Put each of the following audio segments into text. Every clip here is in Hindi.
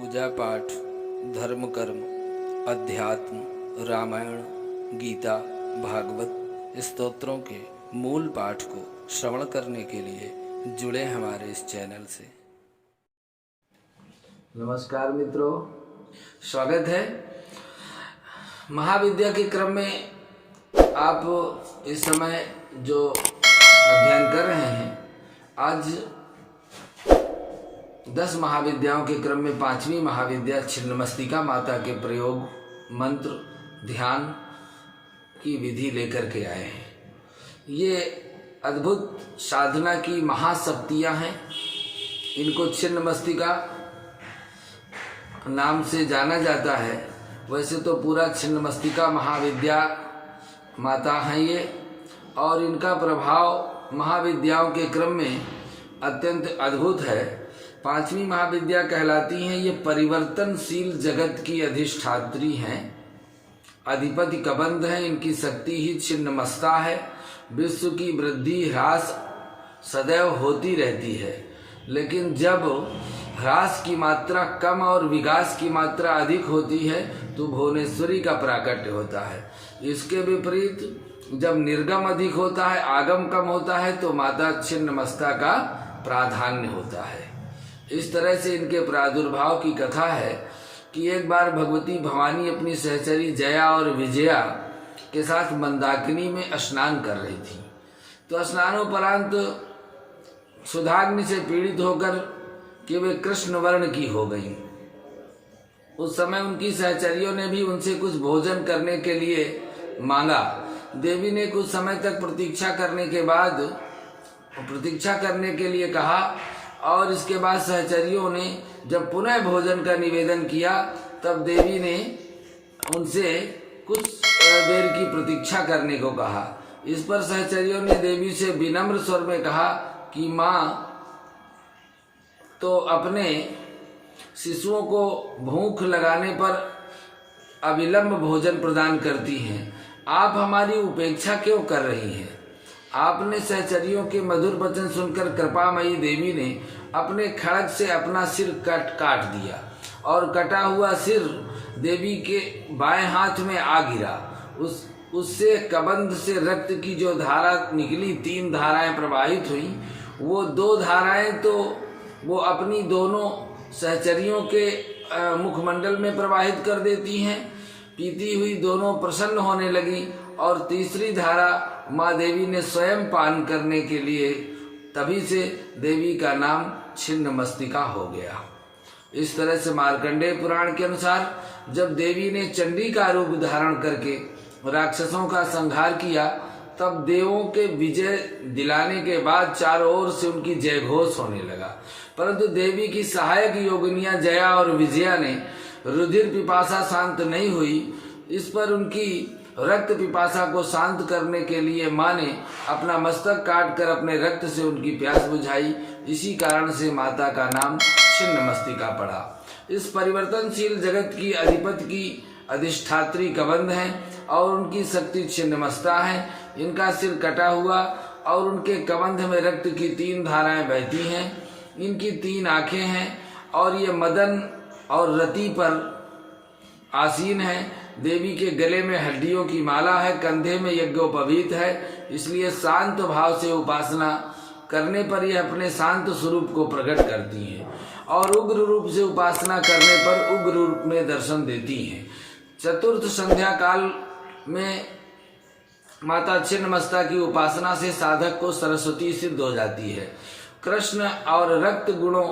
पूजा पाठ, धर्म कर्म, अध्यात्म, रामायण, गीता, भागवत स्तोत्रों के मूल पाठ को श्रवण करने के लिए जुड़े हमारे इस चैनल से। नमस्कार मित्रों, स्वागत है। महाविद्या के क्रम में आप इस समय जो अध्ययन कर रहे हैं, आज 10 महाविद्याओं के क्रम में 5वीं महाविद्या छिन्नमस्तिका माता के प्रयोग, मंत्र, ध्यान की विधि लेकर के आए हैं। ये अद्भुत साधना की महाशक्तियाँ हैं। इनको छिन्नमस्तिका नाम से जाना जाता है। वैसे तो पूरा छिन्नमस्तिका महाविद्या माता हैं ये, और इनका प्रभाव महाविद्याओं के क्रम में अत्यंत अद्भुत है। 5वीं महाविद्या कहलाती हैं। ये परिवर्तनशील जगत की अधिष्ठात्री हैं, अधिपति कबंध हैं। इनकी शक्ति ही छिन्नमस्ता है। विश्व की वृद्धि ह्रास सदैव होती रहती है, लेकिन जब ह्रास की मात्रा कम और विकास की मात्रा अधिक होती है तो भुवनेश्वरी का प्राकट्य होता है। इसके विपरीत जब निर्गम अधिक होता है, आगम कम होता है, तो माता छिन्नमस्ता का प्राधान्य होता है। इस तरह से इनके प्रादुर्भाव की कथा है कि एक बार भगवती भवानी अपनी सहचरी जया और विजया के साथ मंदाकिनी में स्नान कर रही थी। तो स्नानोपरांत सुधाग्नि से पीड़ित होकर कि वे कृष्ण वर्ण की हो गईं। उस समय उनकी सहचरियों ने भी उनसे कुछ भोजन करने के लिए मांगा। देवी ने कुछ समय तक प्रतीक्षा करने के लिए कहा, और इसके बाद सहचरियों ने जब पुनः भोजन का निवेदन किया, तब देवी ने उनसे कुछ देर की प्रतीक्षा करने को कहा। इस पर सहचरियों ने देवी से विनम्र स्वर में कहा कि माँ तो अपने शिशुओं को भूख लगाने पर अविलंब भोजन प्रदान करती हैं, आप हमारी उपेक्षा क्यों कर रही हैं? आपने सहचरियों के मधुर वचन सुनकर कृपामयी देवी ने अपने खड्ग से अपना सिर काट दिया, और कटा हुआ सिर देवी के बाएं हाथ में आ गिरा। उससे कबंध से रक्त की जो धारा निकली, 3 धाराएं प्रवाहित हुई। वो 2 धाराएं तो वो अपनी दोनों सहचरियों के मुखमंडल में प्रवाहित कर देती हैं। पीती हुई दोनों प्रसन्न होने लगी, और तीसरी धारा माँ देवी ने स्वयं पान करने के लिए, तभी से देवी का नाम छिन्नमस्तिका हो गया। इस तरह से मार्कंडेय पुराण के अनुसार जब देवी ने चंडी का रूप धारण करके राक्षसों का संहार किया, तब देवों के विजय दिलाने के बाद चारों ओर से उनकी जय घोष होने लगा। परंतु देवी की सहायक योगिनियां जया और विजया ने रुधिर पिपासा शांत नहीं हुई। इस पर उनकी रक्त पिपासा को शांत करने के लिए माँ ने अपना मस्तक काट कर अपने रक्त से उनकी प्यास बुझाई। इसी कारण से माता का नाम छिन्नमस्तिका पड़ा। इस परिवर्तनशील जगत की अधिपति की अधिष्ठात्री कबंध हैं, और उनकी शक्ति छिन्नमस्ता है। इनका सिर कटा हुआ, और उनके कबंध में रक्त की 3 धाराएं बहती हैं। इनकी 3 आंखें हैं, और ये मदन और रति पर आसीन है। देवी के गले में हड्डियों की माला है, कंधे में यज्ञोपवीत है। इसलिए शांत भाव से उपासना करने पर यह अपने शांत स्वरूप को प्रकट करती हैं, और उग्र रूप से उपासना करने पर उग्र रूप में दर्शन देती हैं। चतुर्थ संध्या काल में माता छिन्नमस्ता की उपासना से साधक को सरस्वती सिद्ध हो जाती है। कृष्ण और रक्त गुणों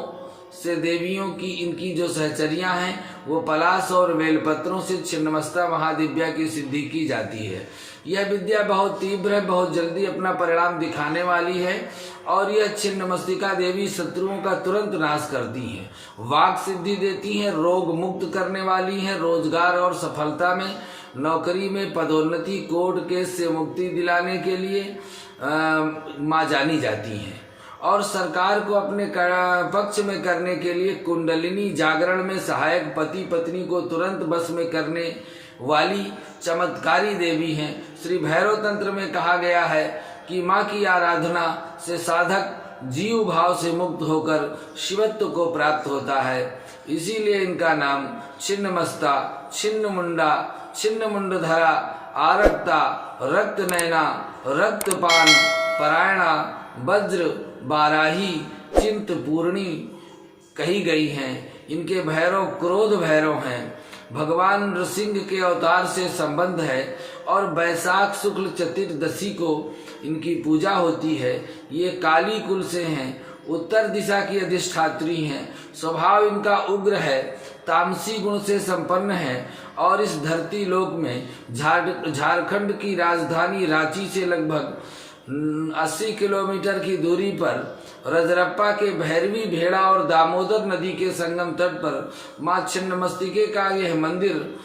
से देवियों की इनकी जो सहचरियां हैं, वो पलाश और बेलपत्रों से छिन्नमस्ता महादिव्या की सिद्धि की जाती है। यह विद्या बहुत तीव्र है, बहुत जल्दी अपना परिणाम दिखाने वाली है, और यह छिन्नमस्तिका देवी शत्रुओं का तुरंत नाश करती हैं, वाक सिद्धि देती हैं, रोग मुक्त करने वाली हैं, रोजगार और सफलता में, नौकरी में पदोन्नति, कोर्ट केस से मुक्ति दिलाने के लिए माँ जानी जाती हैं, और सरकार को अपने पक्ष में करने के लिए कुंडलिनी जागरण में सहायक, पति पत्नी को तुरंत बस में करने वाली चमत्कारी देवी हैं। श्री भैरव तंत्र में कहा गया है कि माँ की आराधना से साधक जीव भाव से मुक्त होकर शिवत्व को प्राप्त होता है। इसीलिए इनका नाम छिन्नमस्ता, छिन्नमुंडा, छिन्नमुंडधरा, आरक्ता, रक्त नयना, रक्तपान परायणा, वज्र बाराही, चिंतपूर्णी कही गई हैं। इनके भैरव क्रोध भैरव हैं। भगवान नृसिंह के अवतार से संबंध है और बैसाख शुक्ल चतुर्दशी को इनकी पूजा होती है। ये काली कुल से हैं, उत्तर दिशा की अधिष्ठात्री हैं। स्वभाव इनका उग्र है, तामसी गुण से संपन्न है और इस धरती लोक में झारखंड की राजधानी रांची से लगभग 80 किलोमीटर की दूरी पर रजरप्पा के भैरवी भेड़ा और दामोदर नदी के संगम तट पर माँ छिन्नमस्तिके का यह मंदिर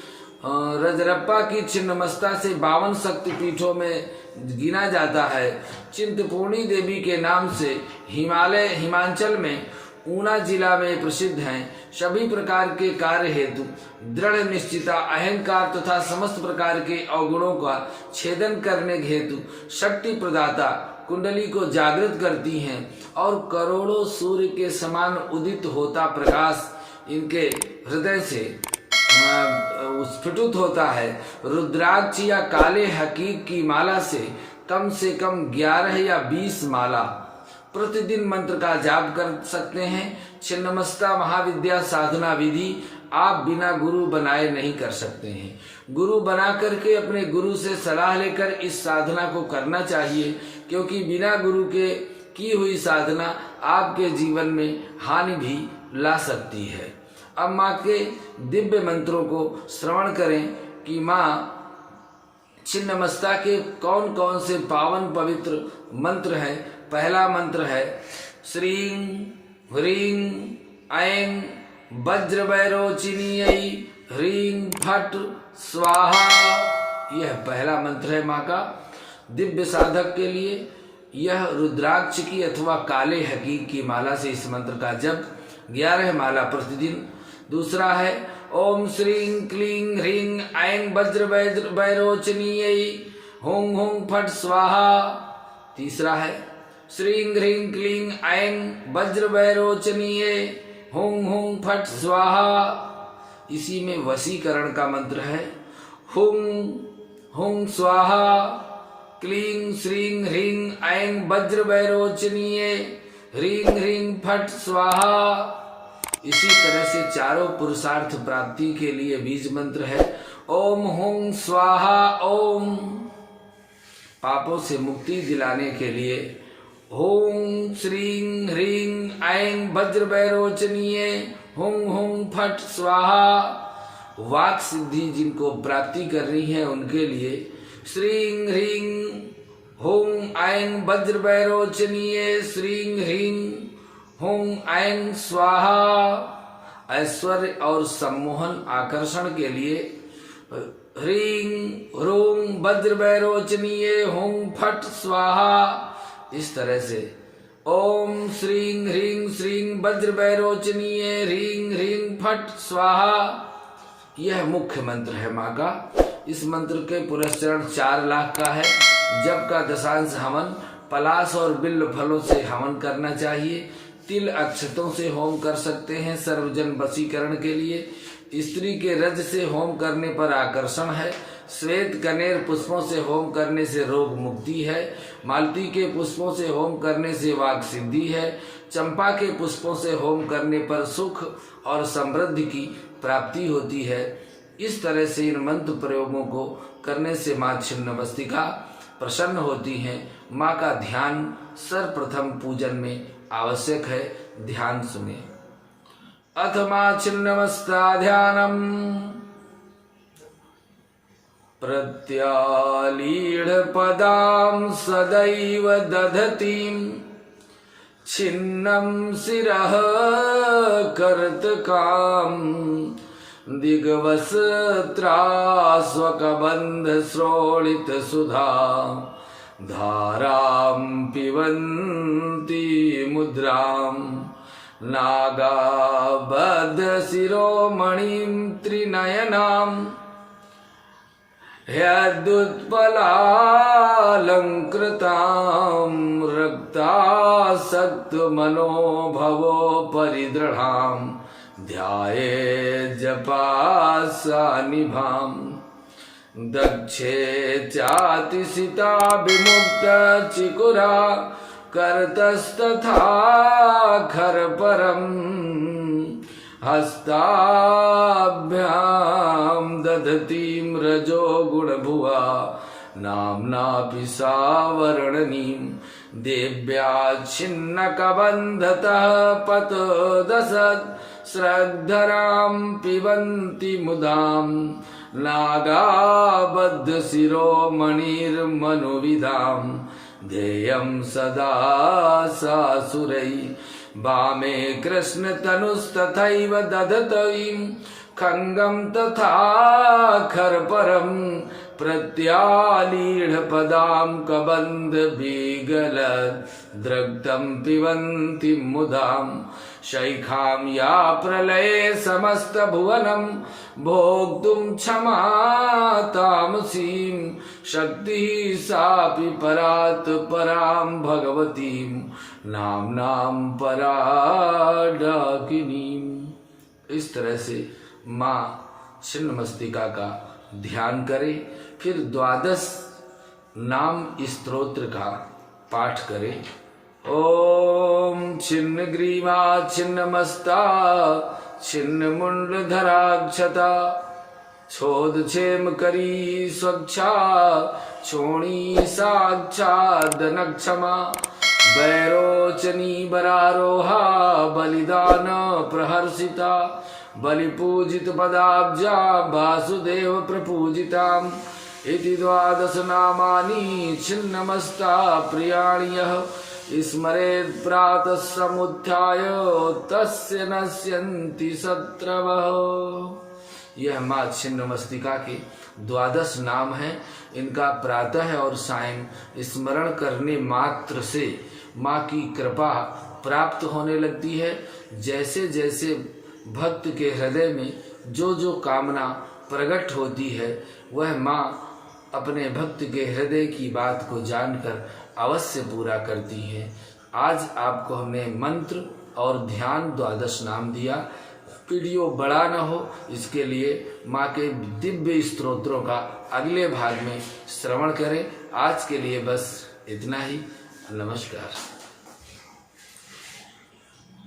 रजरप्पा की छिन्नमस्ता से 52 शक्तिपीठों में गिना जाता है। चिंतपूर्णी देवी के नाम से हिमाचल में ऊना जिला में प्रसिद्ध हैं। सभी प्रकार के कार्य हेतु दृढ़ निश्चिता, अहंकार तथा समस्त प्रकार के अवगुणों का छेदन करने हेतु शक्ति प्रदाता कुंडली को जागृत करती हैं और करोड़ों सूर्य के समान उदित होता प्रकाश इनके हृदय से स्फुटित होता है। रुद्राक्ष या काले हकीक की माला से कम 11 या 20 माला प्रतिदिन मंत्र का जाप कर सकते हैं। छिन्नमस्ता महाविद्या साधना विधि आप बिना गुरु बनाए नहीं कर सकते हैं। गुरु बना करके अपने गुरु से सलाह लेकर इस साधना को करना चाहिए, क्योंकि बिना गुरु के की हुई साधना आपके जीवन में हानि भी ला सकती है। अब माँ के दिव्य मंत्रों को श्रवण करें कि माँ छिन्नमस्ता के कौन कौन से पावन पवित्र मंत्र हैं। पहला मंत्र है श्रीं ह्रीं ऐं वज्रवैरोचिनीयै ह्रीं फट स्वाहा। यह पहला मंत्र है माँ का दिव्य साधक के लिए। यह रुद्राक्ष की अथवा काले हकीक की माला से इस मंत्र का जप 11 माला प्रतिदिन। दूसरा है ओम श्रीं क्लीं ह्रीं ऐं वज्रवैरोचनीयै हुं हुं फट स्वाहा। तीसरा है श्रीं ह्रीं क्लीं ऐं वज्रवैरोचनीयै हुं हुं फट स्वाहा। इसी में वशीकरण का मंत्र है हुं हुं स्वाहा क्लीं श्रीं ह्रीं ऐं वज्रवैरोचनीयै ह्रीं ह्रीं फट स्वाहा। इसी तरह से चारों पुरुषार्थ प्राप्ति के लिए बीज मंत्र है ओम हुं स्वाहा ओम। पापों से मुक्ति दिलाने के लिए हुं श्रीं ह्रीं ऐं वज्रवैरोचनीयै हुं हुं फट स्वाहा। वाक सिद्धि जिनको प्राप्ति करनी है उनके लिए श्रीं ह्रीं हुं ऐं वज्रवैरोचनीयै श्रीं ह्रीं हुं ऐं स्वाहा। ऐश्वर्य और सम्मोहन आकर्षण के लिए ह्रीं ह्रूं वज्रवैरोचनीयै हुं फट स्वाहा। इस तरह से ओम श्रीं ह्रीं श्रीं वज्रवैरोचनीयै ह्रीं ह्रीं फट स्वाहा। यह मुख्य मंत्र है माँ का। इस मंत्र के पुरस्चरण 4 लाख का है। जब का दशांश हवन पलाश और बिल्व फलों से हवन करना चाहिए। तिल अक्षतों से होम कर सकते हैं सर्वजन वशीकरण के लिए। स्त्री के रज से होम करने पर आकर्षण है। श्वेत कनेर पुष्पों से होम करने से रोग मुक्ति है। मालती के पुष्पों से होम करने से वाक सिद्धि है। चंपा के पुष्पों से होम करने पर सुख और समृद्धि की प्राप्ति होती है। इस तरह से इन मंत्र प्रयोगों को करने से माँ छिन्नमस्तिका प्रसन्न होती हैं। माँ का ध्यान सर्वप्रथम पूजन में आवश्यक है। ध्यान सुने। अथ माँ छिन्नमस्ता ध्यानम प्रत्यालीढ़ पदां सदैव दधतीं छिन्नं शिरः कर्तकां दिग्वस्त्रास्वकबन्ध श्रोणित सुधा धारां पिबन्ति मुद्रां नागाबद्ध शिरोमणिं त्रिनयनां ह्यदुत्पलालंकृतां रक्तासक्त मनोभवो परिदृढां ध्याये जपासानिभां दक्षे चातिसिता विमुक्त चिकुरा करतस्तथा खरपरम् हस्ताभ्यां दधतीं रजो गुणभुवा नाम्नापि सावर्णनीं देव्या छिन्नकबन्धतः पतोदसत् श्रद्धरां पिबन्ति मुदां नागाबद्धशिरोमणिर्मनुविदां ध्येयं सदा सासुरै वामे कृष्णतनुस्तथैव दधतीं खङ्गं तथा खरपरं प्रत्यालीढपदां कबन्धविगलद्रक्तं पिबन्ति मुदां शैखां या प्रलये समस्तभुवनं भोक्तुं क्षमा तामसीं शक्तिः सापि परात् परां भगवतीं नाम्नां पराडाकिनीम्। इस तरह से माँ छिन्नमस्तिका का ध्यान करें, फिर 12 नाम स्तोत्र का पाठ करें। ओम छिन्नग्रीवा छिन्नमस्ता छिन्नमुंडधराक्षता छोदक्षेमकरी स्वच्छा छोणी साक्षादनक्षमा वैरोचनी बरारोहा बलिदान प्रहर्षिता बलिपूजित पदाब्जा वासुदेव प्रपूजिताम् इति 12 नामानि छिन्नमस्ता प्रियाणि यः स्मरेत् प्रातः समुत्थाय तस्य नश्यन्ति शत्रवः। यह माँ छिन्नमस्तिका के 12 नाम हैं। इनका प्रातः और सायं स्मरण करने मात्र से माँ की कृपा प्राप्त होने लगती है। जैसे जैसे भक्त के हृदय में जो जो कामना प्रकट होती है वह माँ अपने भक्त के हृदय की बात को जानकर अवश्य पूरा करती है। आज आपको हमने मंत्र और ध्यान 12 नाम दिया। वीडियो बड़ा न हो इसके लिए माँ के दिव्य स्तोत्रों का अगले भाग में श्रवण करें। आज के लिए बस इतना ही। नमस्कार।